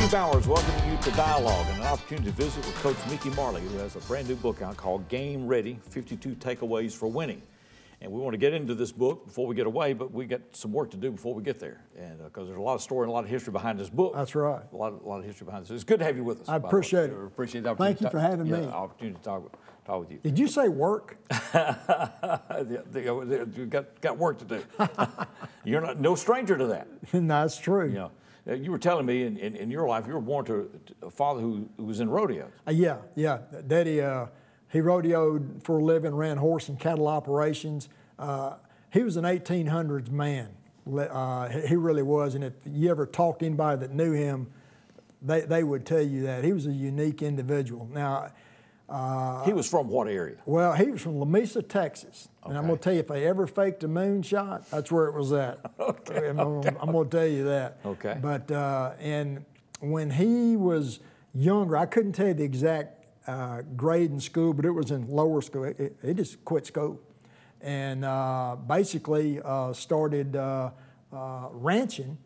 Steve Bowers welcoming you to Dialogue and an opportunity to visit with Coach Mickey Marley, who has a brand new book out called Game Ready, 52 Takeaways for Winning. And we want to get into this book before we get away, but we got some work to do before we get there. And because there's a lot of story and a lot of history behind this book. That's right. A lot of history behind this. It's good to have you with us. I appreciate it. Appreciate the opportunity. Thank you for having me. The opportunity to talk with you. Did you say work? You got work to do. You're no stranger to that. No, that's true. You know, you were telling me in your life you were born to a father who was in rodeos. Yeah. Daddy, he rodeoed for a living, ran horse and cattle operations. He was an 1800s man. He really was. And if you ever talked to anybody that knew him, they would tell you that. He was a unique individual. Now, he was from what area? Well, he was from Lamesa, Texas. Okay. And I'm going to tell you, if they ever faked a moonshot, that's where it was at. Okay. I'm going to tell you that. Okay. But, and when he was younger, I couldn't tell you the exact grade in school, but it was in lower school. He just quit school and basically started ranching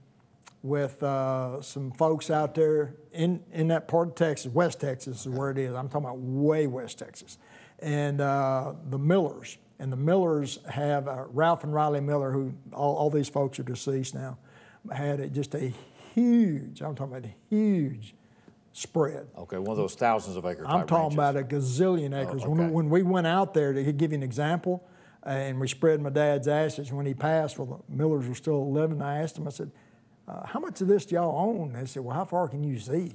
with some folks out there in that part of Texas. West Texas is where it is. I'm talking about way West Texas. And the Millers. And the Millers have Ralph and Riley Miller, who all these folks are deceased now, had just a huge, I'm talking about a huge spread. Okay, one of those thousands of acre type I'm talking ranches. About a gazillion acres. Oh, okay. When we went out there, to give you an example, and we spread my dad's ashes when he passed, well, the Millers were still living. I asked him, I said, how much of this do y'all own? They said, well, how far can you see?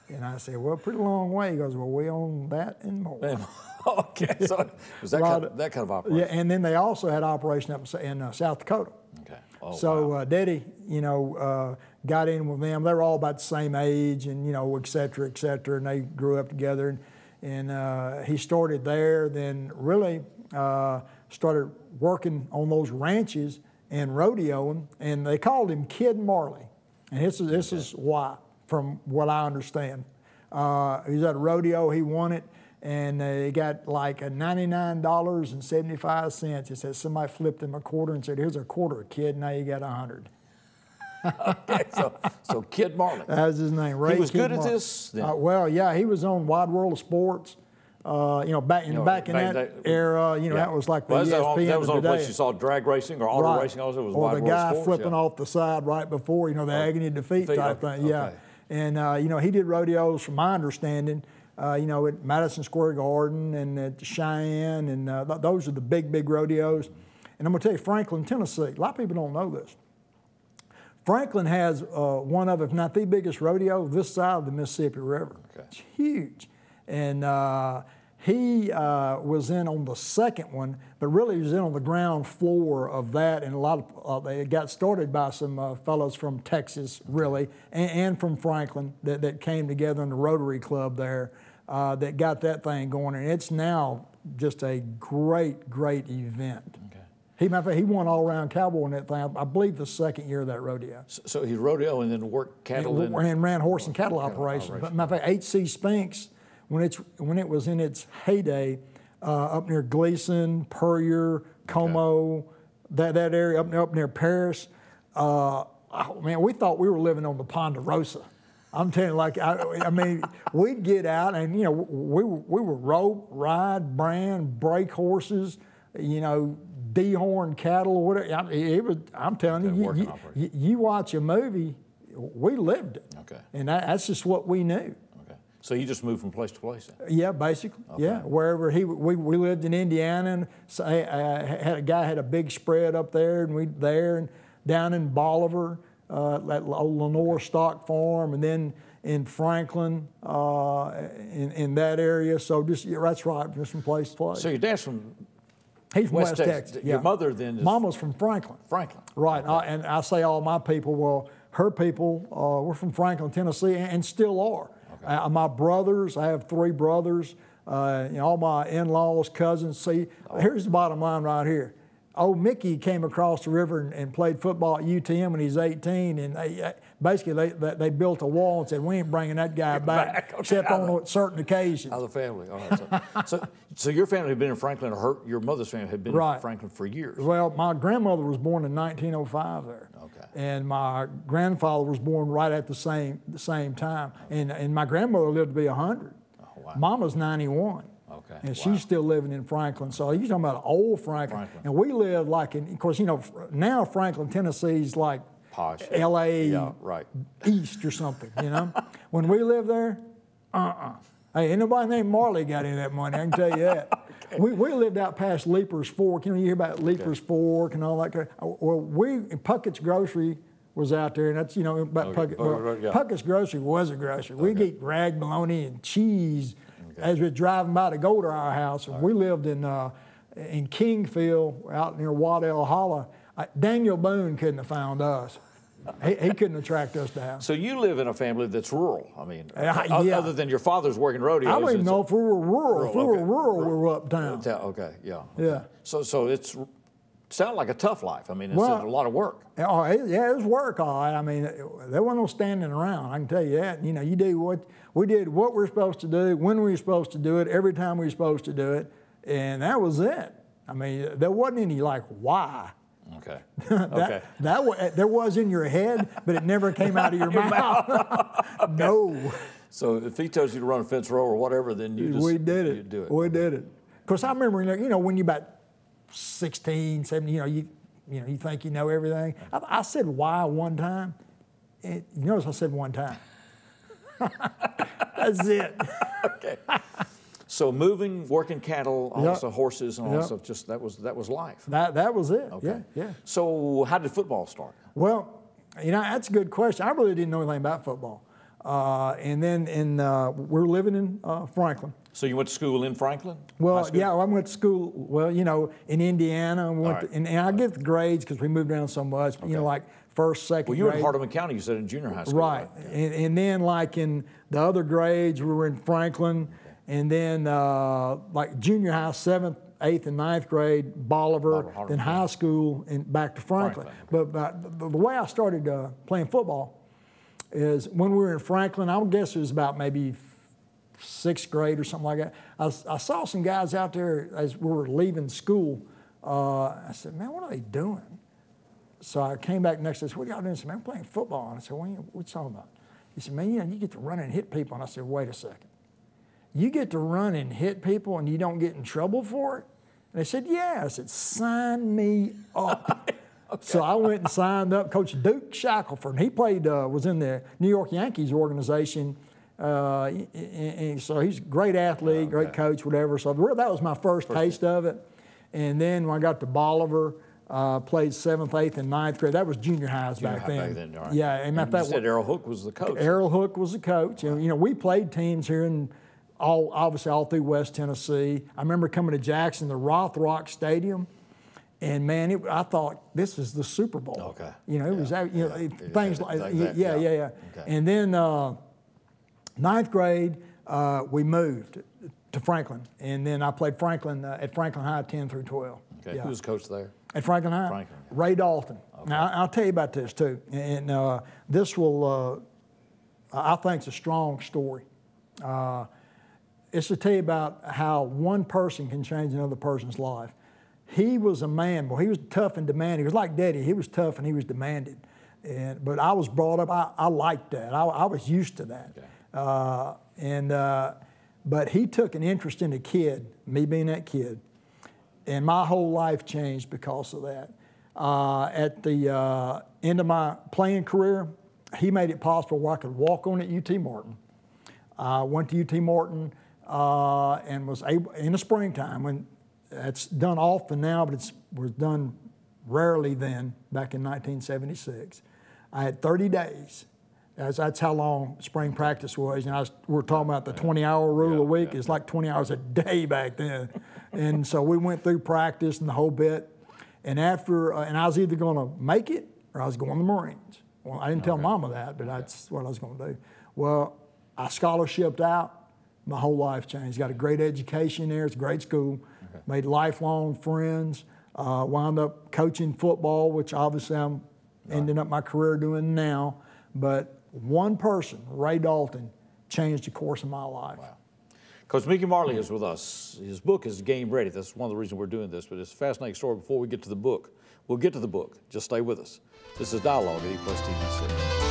And I said, well, pretty long way. He goes, well, we own that and more. Okay, so it was that kind of operation. Yeah, and then they also had operation up in South Dakota. Okay. Oh, so wow. Daddy, got in with them. They were all about the same age, and et cetera, and they grew up together. And he started there, then really started working on those ranches and rodeoing, and they called him Kid Marley. And this is why, from what I understand. He was at a rodeo, he won it, and he got like a $99.75. He said somebody flipped him a quarter and said, here's a quarter, kid, now you got 100. Okay, so Kid Marley. That was his name, Ray. He was good at this then? Well, yeah, he was on Wide World of Sports. Back in that era, that was like the ESPN that was the only place you saw drag racing or auto racing. Also, it was Wide World of Sports. Or the guy flipping off the side right before, the agony of defeat type thing. Yeah, and he did rodeos, from my understanding, at Madison Square Garden and at Cheyenne, and those are the big rodeos. And I'm going to tell you, Franklin, Tennessee. A lot of people don't know this. Franklin has one of, if not the biggest rodeo this side of the Mississippi River. Okay. It's huge. And he was in on the second one, but really he was in on the ground floor of that. And a lot of they got started by some fellows from Texas, really, and from Franklin that came together in the Rotary Club there that got that thing going. And it's now just a great event. Okay. He won all-around cowboy in that thing, I believe, the second year of that rodeo. So he rodeo and then worked cattle and ran horse and cattle operations. But matter of fact, H.C. Spinks, when it was in its heyday, up near Gleason, Puryear, Como, that area up near Paris, man, we thought we were living on the Ponderosa. I'm telling you, we'd get out and we were rope, ride, brand, break horses, dehorn cattle, whatever. I'm telling you, you watch a movie, we lived it. Okay. And that's just what we knew. Okay. So you just moved from place to place then? Yeah, basically. Okay. Yeah, wherever we lived in Indiana, and so a guy had a big spread up there, and and down in Bolivar, that old Lenore stock farm, and then in Franklin, in that area. So that's right, just from place to place. So your dad's from? He's from West Texas. Your mother then is? Mama's from Franklin. Franklin. Right, okay. And I say all my people, well, her people were from Franklin, Tennessee, and still are. Okay. My brothers, I have 3 brothers, all my in-laws, cousins. See, here's the bottom line right here. old Mickey came across the river and played football at UTM when he was 18, and they built a wall and said, we ain't bringing that guy back except on certain occasions. How the family. All right. So your family had been in Franklin, or your mother's family had been in Franklin for years. Well, my grandmother was born in 1905 there. Okay. And my grandfather was born right at the same time. And my grandmother lived to be 100. Oh, wow. Mama's 91. Okay. And she's still living in Franklin. So you're talking about old Franklin. And we lived like in, of course, you know, now Franklin, Tennessee's like posh. LA East or something, you know. When we lived there, Hey, ain't nobody named Marley got any of that money, I can tell you that. Okay. We lived out past Leaper's Fork. You know, you hear about Leaper's Fork and all that kind of, well, Puckett's Grocery was out there, and that's, you know, about Puckett. Well, Puckett's Grocery was a grocery. We'd eat rag bologna and cheese as we're driving by to go to our house. And we lived in Kingfield, out near Waddell Hollow. Daniel Boone couldn't have found us. He couldn't have tracked us down. So you live in a family that's rural. I mean, other than your father's working rodeos. I don't even know if we were rural. If we were rural, we were uptown. Okay, yeah. Okay. Yeah. So it's sounded like a tough life. I mean, it's a lot of work. Oh, yeah, it was work, all right. I mean, there wasn't no standing around, I can tell you that. You know, you do we did what we're supposed to do, when we were supposed to do it, every time we were supposed to do it, and that was it. I mean, there wasn't any like, why? Okay. There was in your head, but it never came out of your mouth. No. So if he tells you to run a fence row or whatever, then you just you do it. We did it. Of course, I remember, you know, when you're about 16, 17, you think you know everything. I said why one time. You notice I said one time. That's it. Okay. So moving, working cattle, also horses and all that stuff, just that was life. That was it. Okay. Yeah. So how did football start? Well, you know, that's a good question. I really didn't know anything about football. And then we're living in Franklin. So you went to school in Franklin? Well, yeah, I went to school, well, you know, in Indiana. And I get the grades because we moved around so much, you know, like first, second grade. Well, you were in Hardeman County, you said, in junior high school. Right. And then like in the other grades, we were in Franklin. And then like junior high, 7th, 8th, and 9th grade, Bolivar, then high school, and back to Franklin. But the way I started playing football is when we were in Franklin, I would guess it was about maybe 6th grade or something like that. I saw some guys out there as we were leaving school. I said, man, what are they doing? So I came back next day and said, what are y'all doing? I said, man, I'm playing football. And I said, what you talking about? He said, man, you get to run and hit people. And I said, wait a second. You get to run and hit people and you don't get in trouble for it? And they said, yeah. I said, sign me up. Okay. So I went and signed up. Coach Duke Shackelford, he played, was in the New York Yankees organization. And so he's a great athlete, great coach, whatever. So that was my first taste of it. And then when I got to Bolivar, played 7th, 8th, and 9th grade. That was junior highs back then. Right. Yeah. And you said Errol Hook was the coach. Errol Hook was the coach. And, you know, we played teams here in obviously all through West Tennessee. I remember coming to Jackson, the Rothrock Stadium, and man, I thought this is the Super Bowl. Okay. You know, it was things like that. Yeah. Okay. And then 9th grade, we moved to Franklin, and then I played Franklin at Franklin High 10 through 12. Okay. Who was coach there? At Franklin High? Franklin. Ray Dalton. Okay. Now I'll tell you about this too, and this will, I think, it's a strong story. It's to tell you about how one person can change another person's life. He was a man, well, he was tough and demanding. He was like Daddy. He was tough and he was demanding. But I was brought up, I liked that. I was used to that. Okay. But he took an interest in the kid, me being that kid, and my whole life changed because of that. At the end of my playing career, he made it possible where I could walk on at UT Martin. I went to UT Martin and was able, in the springtime, when it's done often now, but it was done rarely then, back in 1976. I had 30 days. That's how long spring practice was. And we're talking about the 20-hour rule a week. It's like 20 hours a day back then. And so we went through practice and the whole bit. And after, and I was either going to make it or I was going to the Marines. Well, I didn't tell Mama that, but that's what I was going to do. Well, I scholarshiped out. My whole life changed. Got a great education there. It's a great school. Okay. Made lifelong friends. Wound up coaching football, which obviously I'm ending up my career doing now. But one person, Ray Dalton, changed the course of my life. Wow. Coach Mickey Marley is with us. His book is Game Ready. That's one of the reasons we're doing this, but it's a fascinating story. Before we get to the book, we'll get to the book. Just stay with us. This is Dialogue at E+TV6.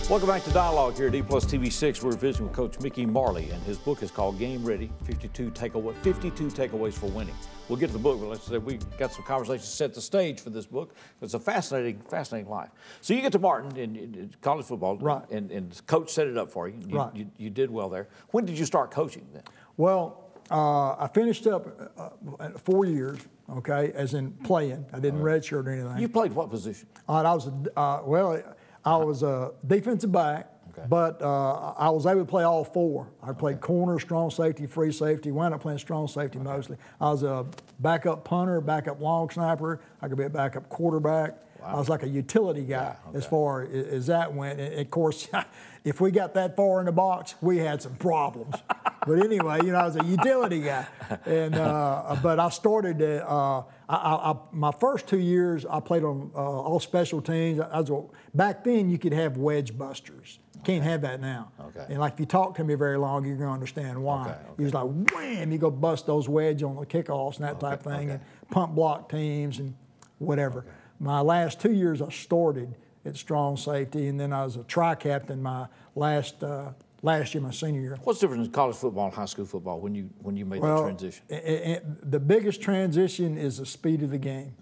Welcome back to Dialogue here at E+TV6. We're visiting with Coach Mickey Marley, and his book is called Game Ready, 52 Takeaways for Winning. We'll get to the book, but let's say we got some conversations to set the stage for this book. It's a fascinating life. So you get to Martin in college football, right? And Coach set it up for you. You did well there. When did you start coaching then? Well, I finished up 4 years, okay, as in playing. I didn't redshirt or anything. You played what position? I was a defensive back, but I was able to play all four. I played corner, strong safety, free safety. Wound up playing strong safety mostly. I was a backup punter, backup long snapper. I could be a backup quarterback. Wow. I was like a utility guy as far as that went. And of course, if we got that far in the box, we had some problems. But anyway, you know, I was a utility guy. And but I started my first 2 years, I played on all special teams. Back then, you could have wedge busters. You can't have that now. And like if you talk to me very long, you're going to understand why. You're just like, wham, you go bust those wedge on the kickoffs and that type of thing, and pump block teams and whatever. My last 2 years, I started at strong safety, and then I was a tri-captain my last year, my senior year. What's the difference in college football and high school football when you made that transition? The biggest transition is the speed of the game.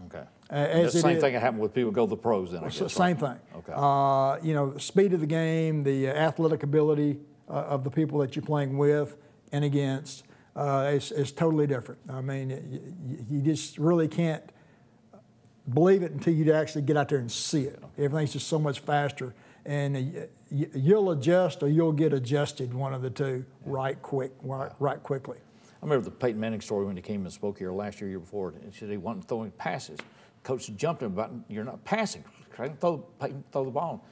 The same thing that happened with people go to the pros then, I guess. Same thing. You know, the speed of the game, the athletic ability of the people that you're playing with and against is totally different. I mean, you just really can't believe it until you actually get out there and see it. Everything's just so much faster. And you'll adjust or you'll get adjusted, one of the two, right quickly. I remember the Peyton Manning story when he came and spoke here last year before. And said he wasn't throwing passes. Coach jumped him about, you're not passing. Throw the ball.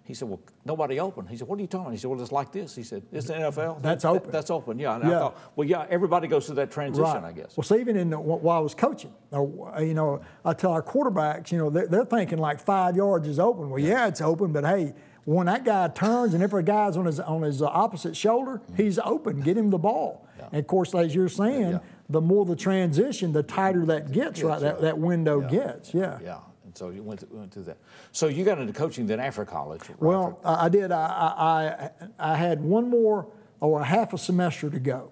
He said, well, nobody open. He said, what are you talking about? He said, well, it's like this. He said, it's the NFL. That's open. That's open, yeah. And I thought, well, yeah, everybody goes through that transition, I guess. Well, so even while I was coaching, you know, I tell our quarterbacks, you know, they're thinking like 5 yards is open. Well, yeah, it's open, but hey, when that guy turns and if a guy's on his opposite shoulder, he's open. Get him the ball. And of course, as you're saying, the more the transition, the tighter that gets, right? That window gets. Yeah. So you went through that. So you got into coaching then after college? Right? Well, I did. I had one more or a half a semester to go.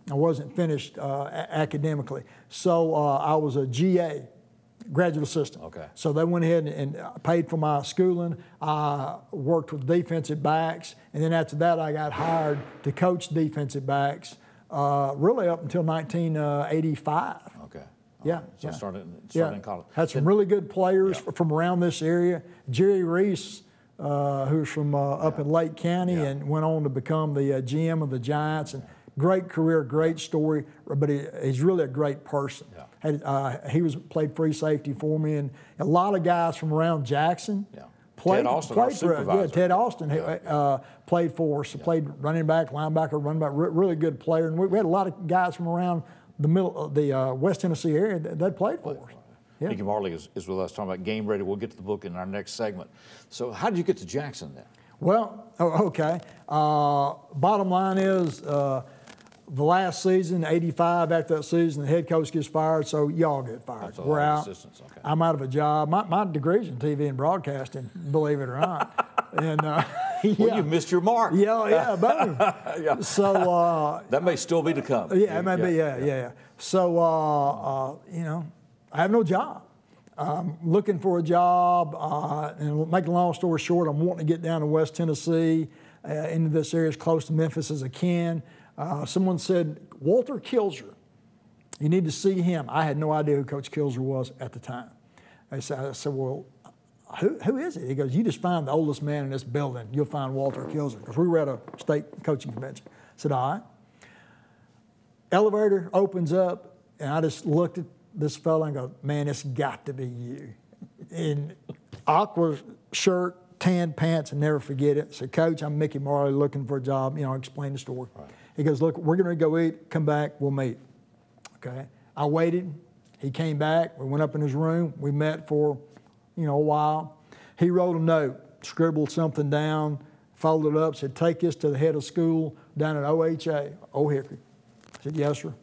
I wasn't finished academically. So I was a GA, graduate assistant. So they went ahead and paid for my schooling. I worked with defensive backs. And then after that, I got hired to coach defensive backs really up until 1985. So started in college. Had some really good players from around this area. Jerry Reese, who's from up in Lake County and went on to become the GM of the Giants. And great career, great story, but he's really a great person. He played free safety for me, and a lot of guys from around Jackson. Ted Austin, our supervisor. Ted Austin played for us. Played running back, linebacker, really good player. And we had a lot of guys from around the middle of the West Tennessee area that played for us. Mickey Marley is with us talking about Game Ready. We'll get to the book in our next segment. So how did you get to Jackson then? Well, bottom line is the last season, 85, after that season, the head coach gets fired, so y'all get fired. We're out. I'm out of a job. My degree's in TV and broadcasting, believe it or not. And well, you missed your mark. Boom. So that may still be to come. It may be. So you know, I have no job. I'm looking for a job, and make a long story short, I'm wanting to get down to West Tennessee, into this area as close to Memphis as I can. Someone said, Walter Kilzer, you need to see him. I had no idea who Coach Kilzer was at the time. I said, well, who is it? He goes, you just find the oldest man in this building. You'll find Walter Kilzer. Because we were at a state coaching convention. I said, all right. Elevator opens up, and I just looked at this fella and go, man, it's got to be you. In aqua shirt, tan pants, and never forget it. I said, Coach, I'm Mickey Marley looking for a job. You know, I explained the story. Right. He goes, look, we're going to go eat, come back, we'll meet. Okay. I waited. He came back. We went up in his room. We met for, you know, a while. He wrote a note, scribbled something down, folded it up, said, take this to the head of school down at OHA, Old Hickory. I said, yes, sir.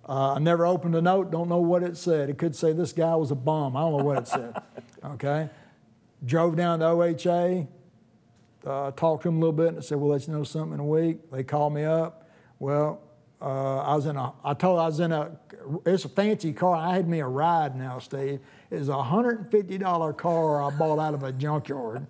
I never opened the note, don't know what it said. It could say this guy was a bum. I don't know what it said. Okay. Drove down to OHA, talked to him a little bit, and said, we'll let you know something in a week. They called me up. Well, I told I was in it's a fancy car. I had me a ride now, Steve. It was a $150 car I bought out of a junkyard.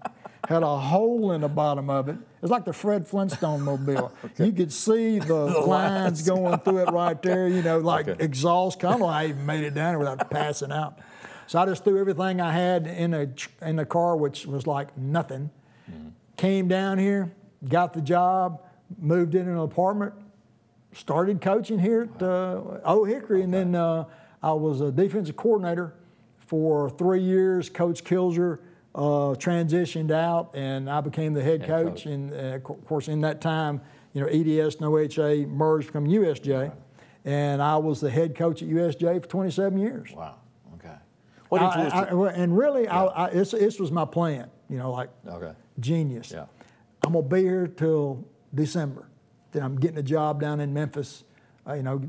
Had a hole in the bottom of it. It was like the Fred Flintstone mobile. Okay. You could see the lines going through it right there, you know, like exhaust. I don't know how I even made it down there without passing out. So I just threw everything I had in the car, which was like nothing. Mm-hmm. Came down here, got the job, moved in an apartment, started coaching here at Old Hickory, and then I was a defensive coordinator for 3 years. Coach Kilzer transitioned out, and I became the head coach. And of course, in that time, you know, EDS and OHA merged to become USJ, right. And I was the head coach at USJ for 27 years. Wow. Okay. What and really, yeah. This was my plan. You know, like genius. Yeah. I'm gonna be here till December. Then I'm getting a job down in Memphis. You know,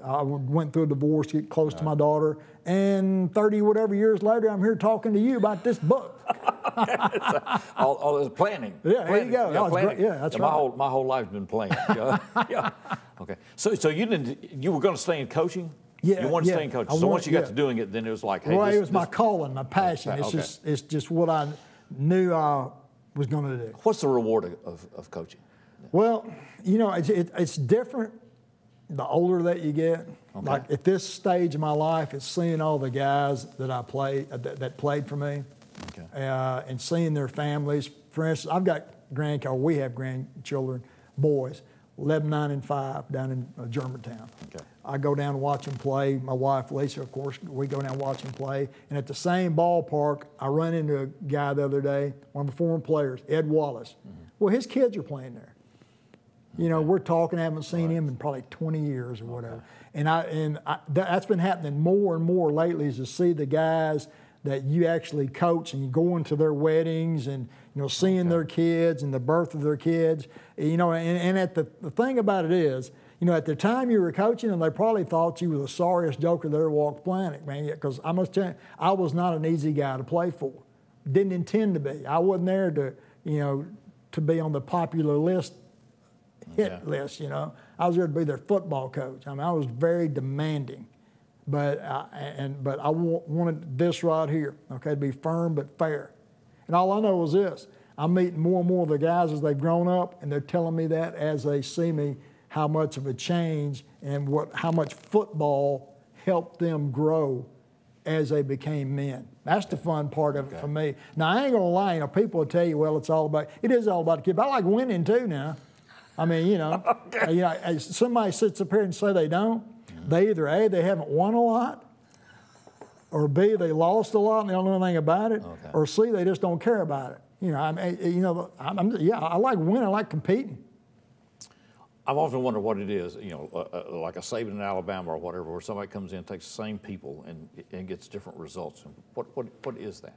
I went through a divorce to get close to my daughter. And 30 whatever years later, I'm here talking to you about this book. all this planning. Yeah, there you go. Yeah, planning. Yeah, that's right. My whole life's been planning. Yeah. Okay. So you were going to stay in coaching? Yeah. You wanted to stay in coaching. So once you got to doing it, then it was like, hey, it was my calling, my passion. It's just what I knew I was going to do. What's the reward of coaching? Well, you know, it's different the older that you get. Okay. Like at this stage of my life, it's seeing all the guys that I played that played for me, and seeing their families. For instance, we have grandchildren, boys, 11, 9, and 5 down in Germantown. Okay. I go down and watch them play. My wife, Lisa, of course, we go down and watch them play. And at the same ballpark, I run into a guy the other day, one of the former players, Ed Wallace. Mm-hmm. Well, his kids are playing there. You know, we're talking, I haven't seen him in probably 20 years or whatever. And that's been happening more and more lately, is to see the guys that you actually coach and you go into their weddings and, you know, seeing their kids and the birth of their kids. You know, and the thing about it is, you know, at the time you were coaching them, they probably thought you were the sorriest joker that ever walked the planet, man. Because I must tell you, I was not an easy guy to play for. Didn't intend to be. I wasn't there to, you know, to be on the popular list. List, you know. I was there to be their football coach. I mean, I was very demanding, but I wanted this right here, okay, to be firm but fair. And all I know was this: I'm meeting more and more of the guys as they've grown up, and they're telling me that as they see me, how much of a change and how much football helped them grow as they became men. That's the fun part of it for me. Now, I ain't gonna lie, you know, people will tell you, well, it is all about the kid. But I like winning too now. I mean, you know, somebody sits up here and say they don't. They either A, they haven't won a lot, or B, they lost a lot and they don't know anything about it, or C, they just don't care about it. You know, I like winning. I like competing. I've often wondered what it is, you know, like a Saban in Alabama or whatever, where somebody comes in, takes the same people, and gets different results. What is that?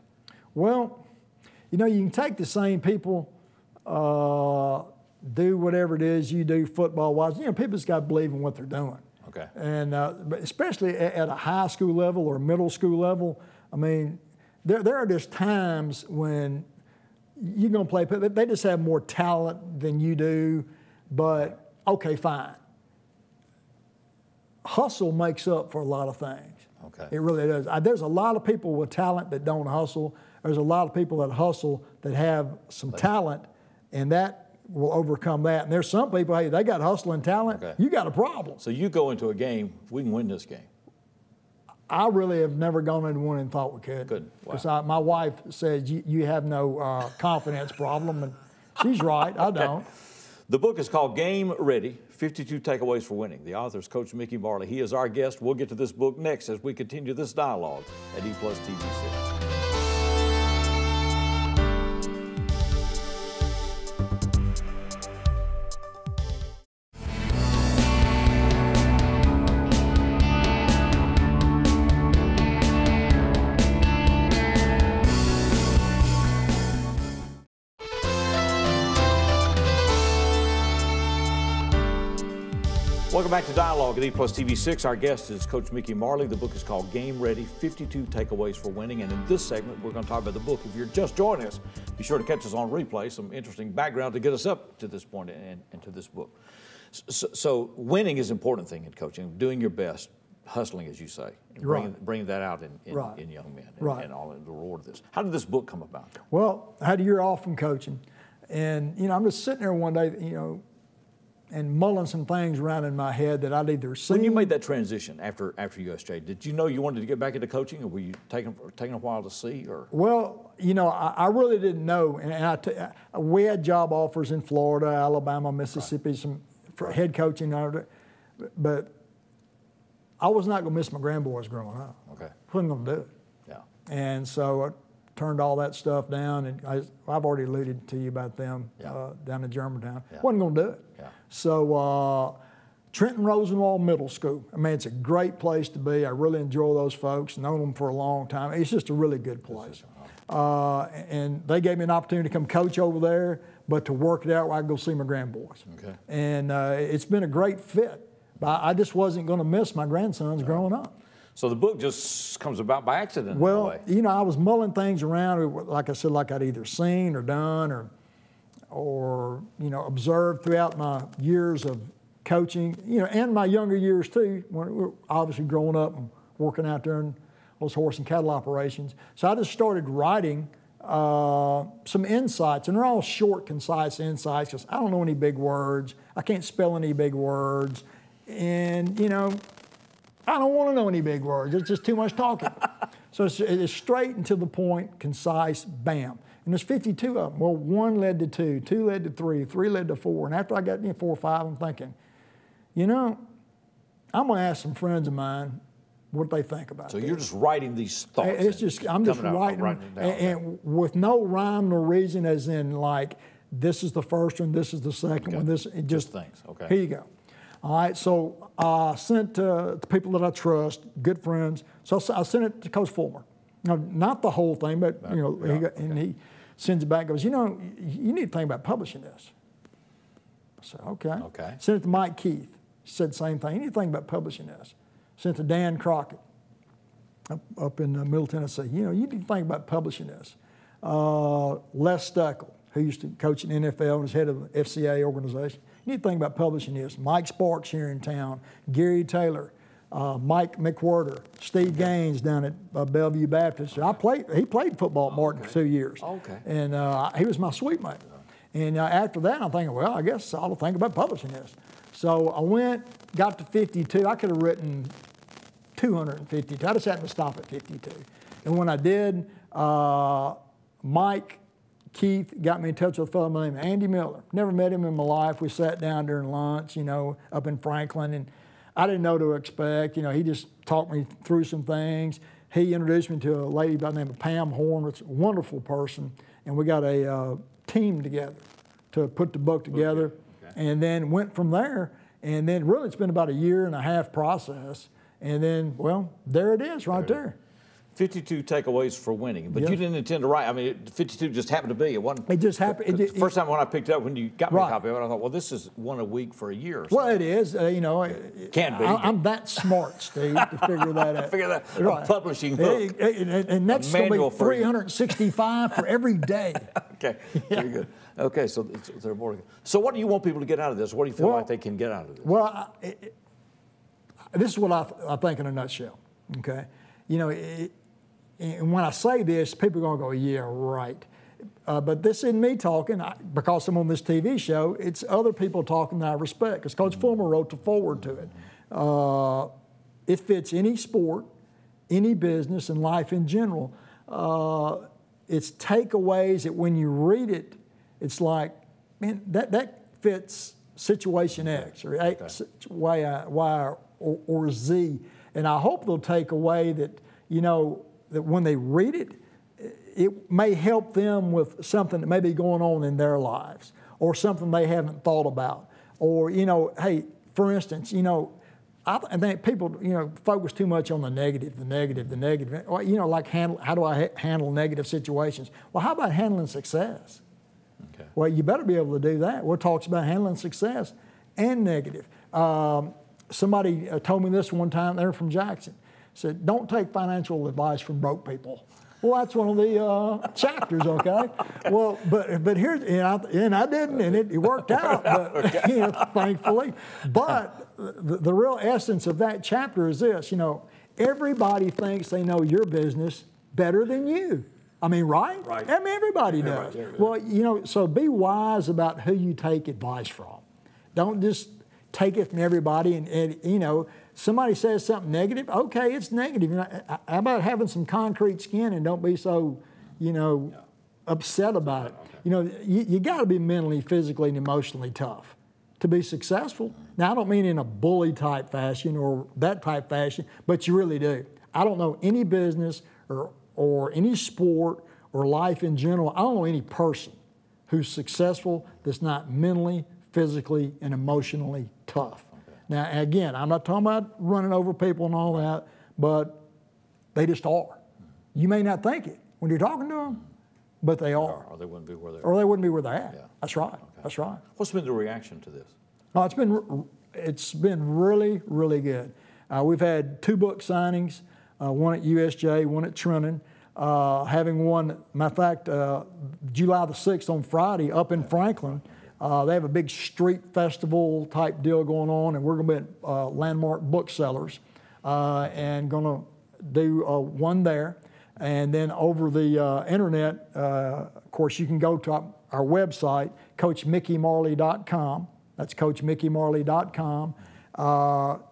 Well, you know, you can take the same people. Do whatever it is you do football-wise. You know, people just got to believe in what they're doing. Okay. And but especially at a high school level or middle school level, I mean, there are just times when you're going to play. They just have more talent than you do. But okay, fine. Hustle makes up for a lot of things. Okay. It really does. There's a lot of people with talent that don't hustle. There's a lot of people that hustle that have some talent, and that will overcome that. And there's some people, hey, they got hustling talent. Okay. You got a problem. So you go into a game, we can win this game. I really have never gone into one and thought we could. Good. Because my wife says, you have no confidence problem, and she's right, I don't. The book is called Game Ready, 52 Takeaways for Winning. The author is Coach Mickey Marley. He is our guest. We'll get to this book next as we continue this dialogue at E+ TV6. Welcome back to Dialogue at E+ TV6. Our guest is Coach Mickey Marley. The book is called Game Ready, 52 Takeaways for Winning. And in this segment, we're going to talk about the book. If you're just joining us, be sure to catch us on replay. Some interesting background to get us up to this point and to this book. So winning is an important thing in coaching, doing your best, hustling, as you say, and bringing that out in young men and all in the reward of this. How did this book come about? Well, I had a year off from coaching. And, I'm just sitting there one day, and mulling some things around in my head that I'd either seen. When you made that transition after USJ, did you know you wanted to get back into coaching, or were you taking a while to see? Or well, I really didn't know, and we had job offers in Florida, Alabama, Mississippi, some for head coaching, but I was not going to miss my grandboys growing up. Okay, wasn't going to do it. Yeah, and so I turned all that stuff down, and I've already alluded to you about them down in Germantown. Yeah. Wasn't going to do it. Yeah. So Trenton Rosenwald Middle School. I mean, it's a great place to be. I really enjoy those folks. Known them for a long time. It's just a really good place. And they gave me an opportunity to come coach over there, but to work it out where I could go see my grandboys. Okay. And it's been a great fit. But I just wasn't going to miss my grandsons growing up. So the book just comes about by accident. Well, in a way. I was mulling things around, like I said, like I'd either seen or done or observed throughout my years of coaching, and my younger years too, when we were obviously growing up and working out there in those horse and cattle operations. So I just started writing some insights, and they're all short, concise insights, because I don't know any big words. I can't spell any big words, and I don't want to know any big words. It's just too much talking. So it's straight and to the point, concise, bam. And there's 52 of them. Well, 1 led to 2, 2 led to 3, 3 led to 4. And after I got 4 or 5, I'm thinking, I'm going to ask some friends of mine what they think about it. So you're just writing these thoughts. I'm just writing them down, and with no rhyme nor reason, as in like, this is the first one, this is the second one, this, just things. Okay. Here you go. All right, so I sent to people that I trust, good friends. So I sent it to Coach Fulmer. Now, not the whole thing, but he sends it back and goes, you need to think about publishing this. I said, okay. Sent it to Mike Keith. He said the same thing. You need to think about publishing this. Sent it to Dan Crockett up in Middle Tennessee. You need to think about publishing this. Les Stuckel, who used to coach in the NFL and is head of the FCA organization. You need to think about publishing this. Mike Sparks here in town, Gary Taylor, Mike McWhorter, Steve Gaines down at Bellevue Baptist. He played football at Martin for 2 years. And he was my suite mate. And after that, I'm thinking, well, I guess I'll think about publishing this. So I went, got to 52. I could have written 252. I just happened to stop at 52. And when I did, Mike Keith got me in touch with a fellow named Andy Miller. Never met him in my life. We sat down during lunch, up in Franklin, and I didn't know what to expect. He just talked me through some things. He introduced me to a lady by the name of Pam Horn, which is a wonderful person, and we got a team together to put the book together, and then went from there. And then really it's been about a 1.5 year process, and then, well, there it is right there. 52 takeaways for winning, but you didn't intend to write. I mean, 52 just happened to be. It just happened. The first time when I picked it up, when you got me a copy of it, I thought, well, this is one a week for a year. Well, it is. Can be. I'm that smart, Steve, to figure that out. Figure that. Right. Publishing book. And that's going to be 365 for every day. Okay. Very good. Okay, so they're more. So what do you want people to get out of this? What do you feel like they can get out of this? Well, this is what I think in a nutshell. Okay, and when I say this, people are going to go, yeah, right. But this isn't me talking because I'm on this TV show. It's other people talking that I respect, because Coach Fulmer wrote the foreword to it. It fits any sport, any business and life in general. It's takeaways that when you read it, it's like, man, that fits situation X or X, Y or Z. And I hope they'll take away that, you know, that when they read it, it may help them with something that may be going on in their lives or something they haven't thought about. Or, you know, hey, for instance, you know, I think people, you know, focus too much on the negative. Well, you know, like how do I handle negative situations? Well, how about handling success? Okay. Well, you better be able to do that. Well, it talks about handling success and negative. Somebody told me this one time, they're from Jackson, said, don't take financial advice from broke people. Well, that's one of the chapters, okay? Well, but here's, and I didn't, and it worked out, but, you know, thankfully. But the real essence of that chapter is this, you know, everybody thinks they know your business better than you. I mean, right? Right. I mean, everybody does. Well, you know, so be wise about who you take advice from. Don't just take it from everybody and you know, somebody says something negative, okay, it's negative. You know, how about having some concrete skin and don't be so, you know, upset about it. Okay. You know, you got to be mentally, physically, and emotionally tough to be successful. Now, I don't mean in a bully type fashion or that type fashion, but you really do. I don't know any business or any sport or life in general. I don't know any person who's successful that's not mentally, physically, and emotionally tough. Now, again, I'm not talking about running over people and all that, but they just are. You may not think it when you're talking to them, but they are. Or they wouldn't be where they're at. Or they wouldn't be where they're at. Yeah. That's right. Okay. That's right. What's been the reaction to this? It's been really, really good. We've had 2 book signings, one at USJ, one at Trenton. Having one, matter of fact, July the 6th on Friday up in Franklin. They have a big street festival type deal going on, and we're going to be at Landmark Booksellers and going to do one there. And then over the internet, of course, you can go to our website, CoachMickeyMarley.com. That's CoachMickeyMarley.com.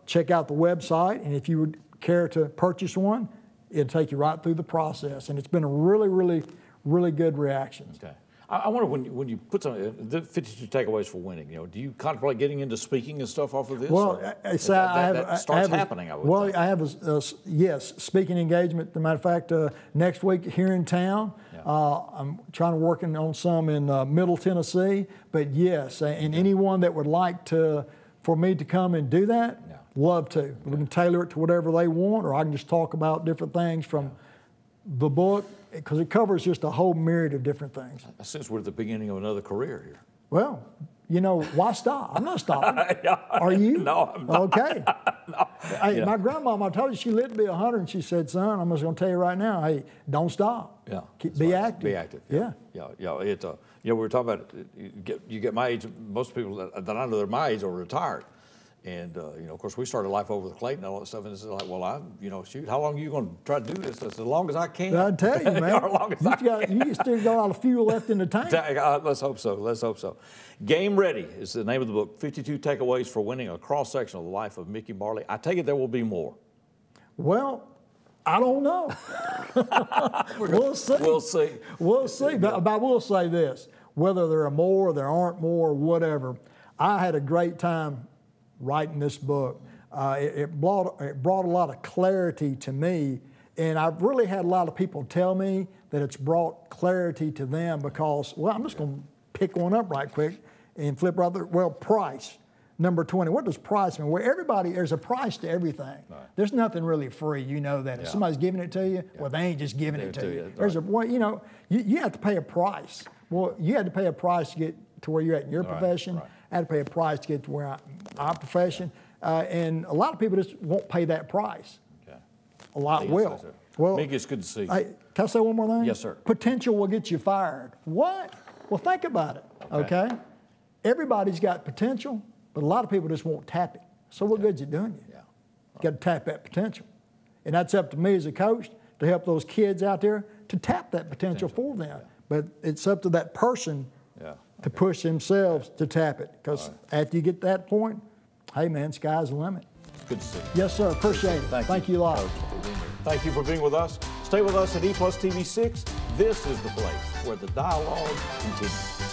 Check out the website, and if you would care to purchase one, it'll take you right through the process. And it's been a really, really, really good reaction. Okay. I wonder when you put the 52 takeaways for winning, you know, do you contemplate getting into speaking and stuff off of this? Well, that starts happening, I would think. I have yes, speaking engagement. As a matter of fact, next week here in town, I'm working on some in Middle Tennessee. But yes, and anyone that would like for me to come and do that, love to. We can tailor it to whatever they want, or I can just talk about different things from the book, because it covers just a whole myriad of different things. I sense we're at the beginning of another career here. Well, you know, why stop? I'm not stopping. Are you? No, I'm not. Okay. No. Hey, my grandmama, I told you she lived to be 100, and she said, son, I'm just going to tell you right now, hey, don't stop. Yeah. Be active. Be active. Yeah. Yeah. It, you know, we were talking about, you get my age, most people that I know that are my age are retired. And, you know, of course, we started life over with Clayton and all that stuff, and it's like, well, you know, shoot, how long are you going to try to do this? That's as long as I can. I tell you, man. As long as I can. You still got a lot of fuel left in the tank. Let's hope so. Let's hope so. Game Ready is the name of the book, 52 Takeaways for Winning, a cross-section of the life of Mickey Marley. I take it there will be more. Well, I don't know. We'll see. We'll see. We'll see. But I will say this, whether there are more, there aren't more, whatever, I had a great time writing this book. It brought a lot of clarity to me, and I've really had a lot of people tell me that it's brought clarity to them because, well, I'm just going to pick one up right quick and flip right there. Well, price, number 20. What does price mean? Well, there's a price to everything. Right. There's nothing really free, you know that. If somebody's giving it to you, well, they ain't just giving it to you. There's you know, you have to pay a price. Well, you had to pay a price to get to where you're at in your profession. Right. I had to pay a price to get to where our profession, and a lot of people just won't pay that price. Okay. A lot will. So. Well, Mickey, it's good to see you. Hey, can I say one more thing? Yes, sir. Potential will get you fired. What? Well, think about it, okay? Everybody's got potential, but a lot of people just won't tap it. So what good's it doing you? Yeah. You got to tap that potential. And that's up to me as a coach to help those kids out there to tap that potential for them. Yeah. But it's up to that person to push themselves to tap it. Because after you get to that point, hey man, sky's the limit. It's good to see you. Yes, sir. Appreciate it. Thank you a lot. Coach. Thank you for being with us. Stay with us at E+ TV 6. This is the place where the dialogue continues.